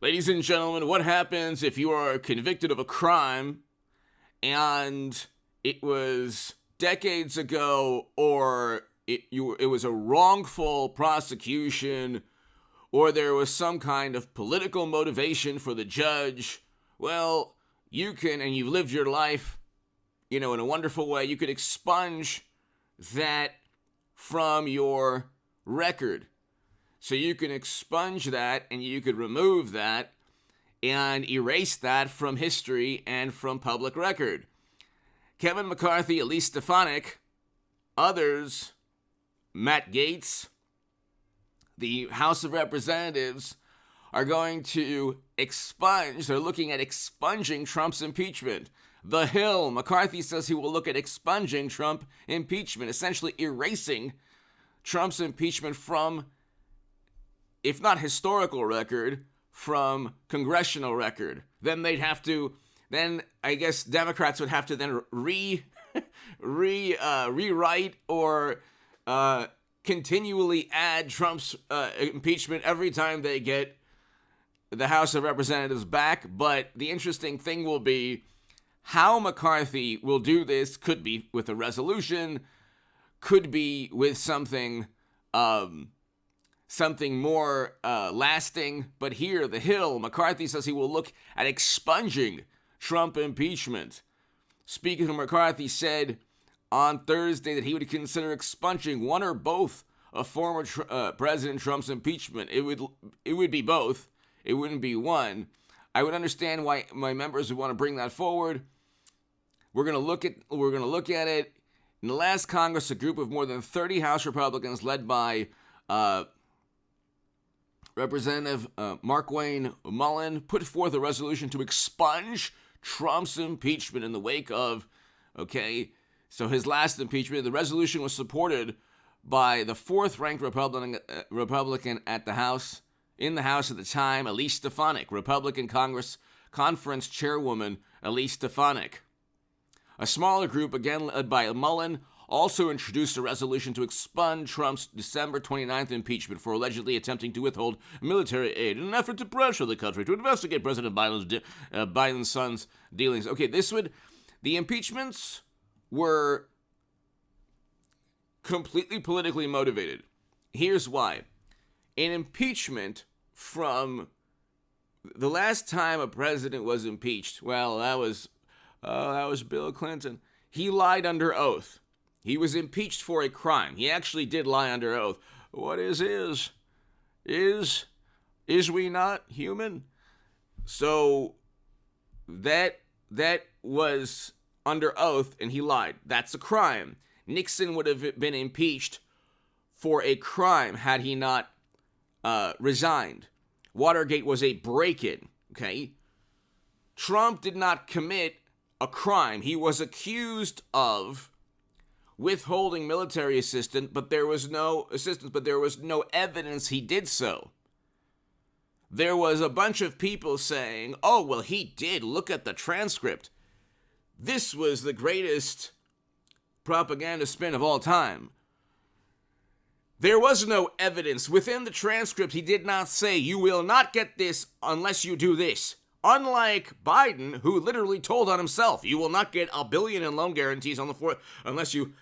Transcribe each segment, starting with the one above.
Ladies and gentlemen, what happens if you are convicted of a crime and it was decades ago, or it was a wrongful prosecution, or there was some kind of political motivation for the judge? Well, you can, and you've lived your life, in a wonderful way, you could expunge that from your record. So you can expunge that, and you could remove that and erase that from history and from public record. Kevin McCarthy, Elise Stefanik, others, Matt Gaetz, the House of Representatives are going to expunge, they're looking at expunging Trump's impeachment. The Hill, McCarthy says he will look at expunging Trump impeachment, essentially erasing Trump's impeachment from, if not historical record, from congressional record. Then I guess Democrats would have to then rewrite or continually add Trump's impeachment every time they get the House of Representatives back. But the interesting thing will be how McCarthy will do this. Could be with a resolution, could be with something more lasting. But here, the Hill, McCarthy says he will look at expunging Trump impeachment. Speaker McCarthy said on Thursday that he would consider expunging one or both of former President Trump's impeachment. It would be both. It wouldn't be one. I would understand why my members would want to bring that forward. We're going to look at it. In the last Congress, a group of more than 30 House Republicans led by Representative Markwayne Mullin put forth a resolution to expunge Trump's impeachment in the wake of, so his last impeachment. The resolution was supported by the fourth-ranked Republican at the House, in the House at the time, Elise Stefanik, Republican Conference Chairwoman Elise Stefanik. A smaller group, again led by Mullin, also introduced a resolution to expunge Trump's December 29th impeachment for allegedly attempting to withhold military aid in an effort to pressure the country to investigate President Biden's son's dealings. The impeachments were completely politically motivated. Here's why. An impeachment from the last time a president was impeached, well, that was Bill Clinton. He lied under oath. He was impeached for a crime. He actually did lie under oath. What is we not human? So that was under oath, and he lied. That's a crime. Nixon would have been impeached for a crime had he not resigned. Watergate was a break-in, okay? Trump did not commit a crime. He was accused of withholding military assistance, but there was no evidence he did so. There was a bunch of people saying, oh, well, he did. Look at the transcript. This was the greatest propaganda spin of all time. There was no evidence. Within the transcript, he did not say, you will not get this unless you do this. Unlike Biden, who literally told on himself, you will not get $1 billion in loan guarantees unless you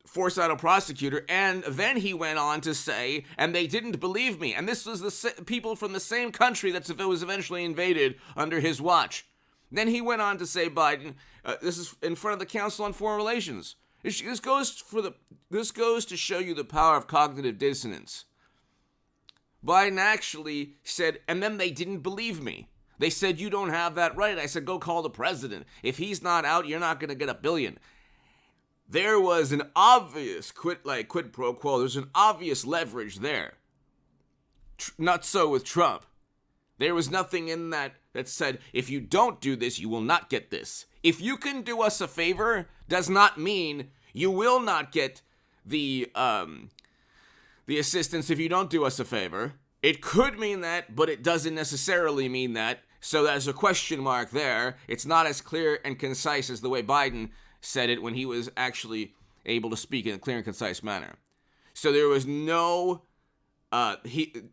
force out a prosecutor. And then he went on to say, and they didn't believe me. And this was the people from the same country that was eventually invaded under his watch. Then he went on to say, Biden, this is in front of the Council on Foreign Relations. This goes to show you the power of cognitive dissonance. Biden actually said, and then they didn't believe me. They said, you don't have that right. I said, go call the president. If he's not out, you're not going to get $1 billion. There was an obvious quid pro quo. There's an obvious leverage there. Not so with Trump. There was nothing in that said, if you don't do this, you will not get this. If you can do us a favor, does not mean you will not get the assistance if you don't do us a favor. It could mean that, but it doesn't necessarily mean that. So there's a question mark there. It's not as clear and concise as the way Biden said it when he was actually able to speak in a clear and concise manner. So there was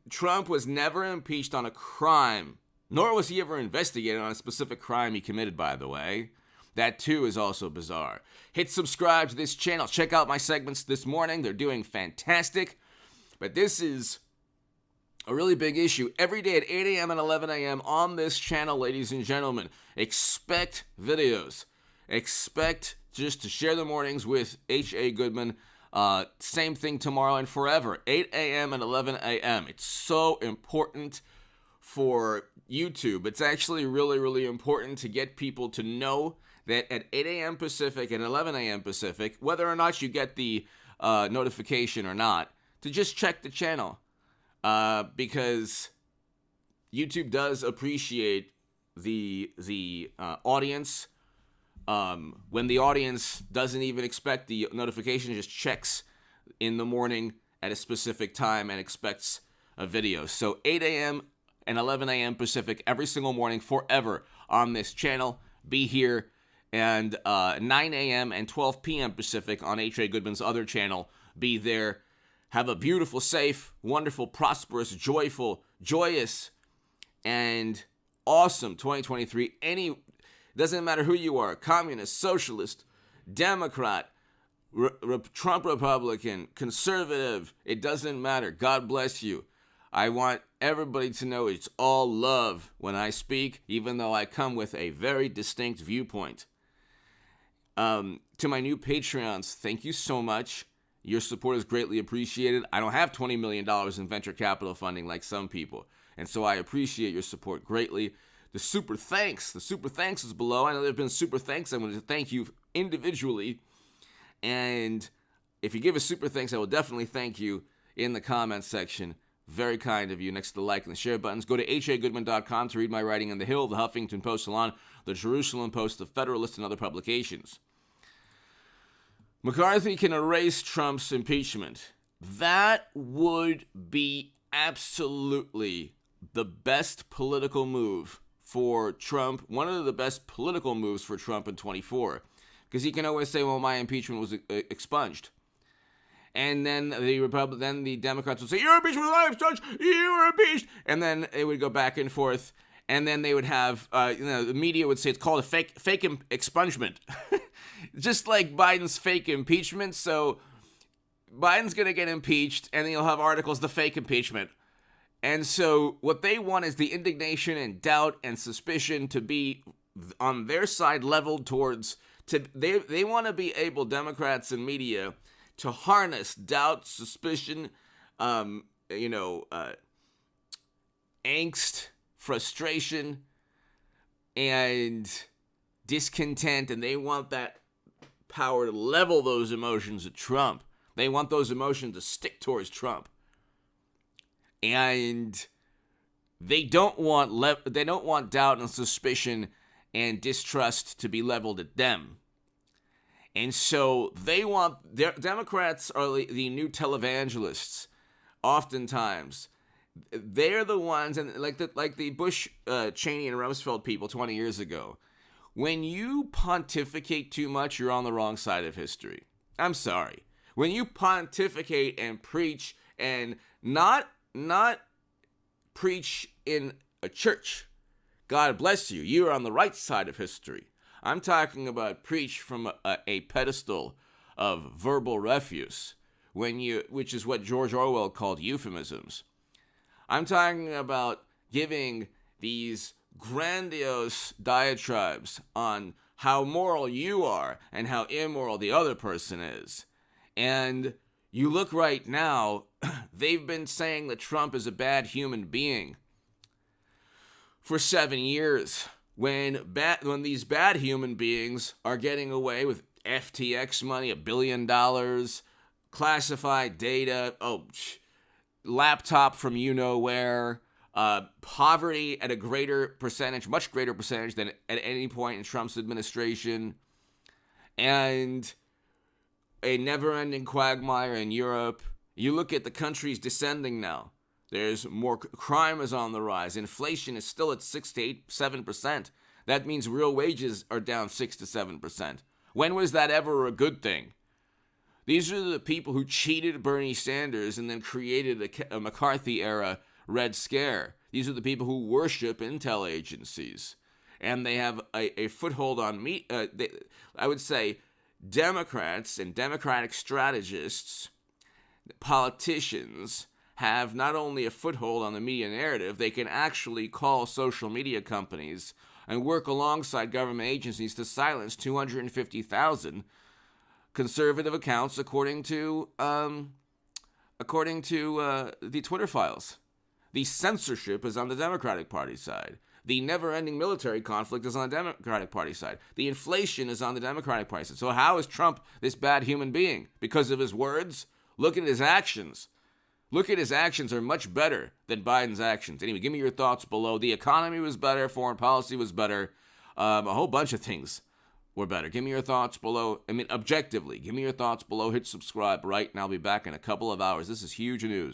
Trump was never impeached on a crime. Nor was he ever investigated on a specific crime he committed, by the way. That too is also bizarre. Hit subscribe to this channel. Check out my segments this morning. They're doing fantastic. But this is a really big issue. Every day at 8 a.m. and 11 a.m. on this channel, ladies and gentlemen, expect videos. Expect just to share the mornings with H.A. Goodman. Same thing tomorrow and forever. 8 a.m. and 11 a.m. It's so important for YouTube. It's actually really, really important to get people to know that at 8 a.m. Pacific and 11 a.m. Pacific, whether or not you get the notification or not, to just check the channel. Because YouTube does appreciate the audience. When the audience doesn't even expect the notification, just checks in the morning at a specific time and expects a video. So 8 a.m. and 11 a.m. Pacific every single morning forever on this channel. Be here. And 9 a.m. and 12 p.m. Pacific on H.A. Goodman's other channel. Be there. Have a beautiful, safe, wonderful, prosperous, joyful, joyous, and awesome 2023. Doesn't matter who you are, communist, socialist, Democrat, Trump Republican, conservative, it doesn't matter. God bless you. I want everybody to know it's all love when I speak, even though I come with a very distinct viewpoint. To my new Patreons, thank you so much. Your support is greatly appreciated. I don't have $20 million in venture capital funding like some people, and so I appreciate your support greatly. The super thanks is below. I know there have been super thanks. I want to thank you individually, and if you give a super thanks, I will definitely thank you in the comments section. Very kind of you. Next to the like and the share buttons, go to hagoodman.com to read my writing in The Hill, the Huffington Post, Salon, the Jerusalem Post, the Federalist, and other publications. McCarthy can erase Trump's impeachment. That would be absolutely the best political move for Trump, one of the best political moves for Trump in 24, because he can always say, well, my impeachment was expunged. And then the Democrats would say, your impeachment was not expunged, you were impeached. And then it would go back and forth. And then they would have, the media would say it's called a fake expungement. Just like Biden's fake impeachment. So Biden's going to get impeached, and then you'll have articles, the fake impeachment. And so what they want is the indignation and doubt and suspicion to be on their side leveled towards, they want to be able, Democrats and media, to harness doubt, suspicion, angst, frustration, and discontent, and they want that power to level those emotions at Trump. They want those emotions to stick towards Trump. And they don't want doubt and suspicion and distrust to be leveled at them. And so Democrats are the new televangelists. Oftentimes, they're the ones, and like the Bush, Cheney, and Rumsfeld people 20 years ago. When you pontificate too much, you're on the wrong side of history. I'm sorry. When you pontificate and preach, and not preach in a church, God bless you, you're on the right side of history. I'm talking about preach from a pedestal of verbal refuse, which is what George Orwell called euphemisms. I'm talking about giving these grandiose diatribes on how moral you are and how immoral the other person is. And you look right now, they've been saying that Trump is a bad human being for 7 years. When these bad human beings are getting away with FTX money, $1 billion, classified data, laptop from you-know-where, poverty at a greater percentage, much greater percentage than at any point in Trump's administration, and a never-ending quagmire in Europe. You look at the countries descending now. There's more crime is on the rise. Inflation is still at 6 to 7%. That means real wages are down 6 to 7%. When was that ever a good thing? These are the people who cheated Bernie Sanders and then created a McCarthy-era Red Scare. These are the people who worship intel agencies. And they have a foothold on me. I would say Democrats and Democratic strategists, politicians, have not only a foothold on the media narrative, they can actually call social media companies and work alongside government agencies to silence 250,000 conservative accounts, according to the Twitter files. The censorship is on the Democratic Party side. The never-ending military conflict is on the Democratic Party side. The inflation is on the Democratic Party side. So how is Trump this bad human being? Because of his words? Look at his actions. Look at his actions are much better than Biden's actions. Anyway, give me your thoughts below. The economy was better. Foreign policy was better. A whole bunch of things were better. Give me your thoughts below. I mean, objectively, give me your thoughts below. Hit subscribe right, and I'll be back in a couple of hours. This is huge news.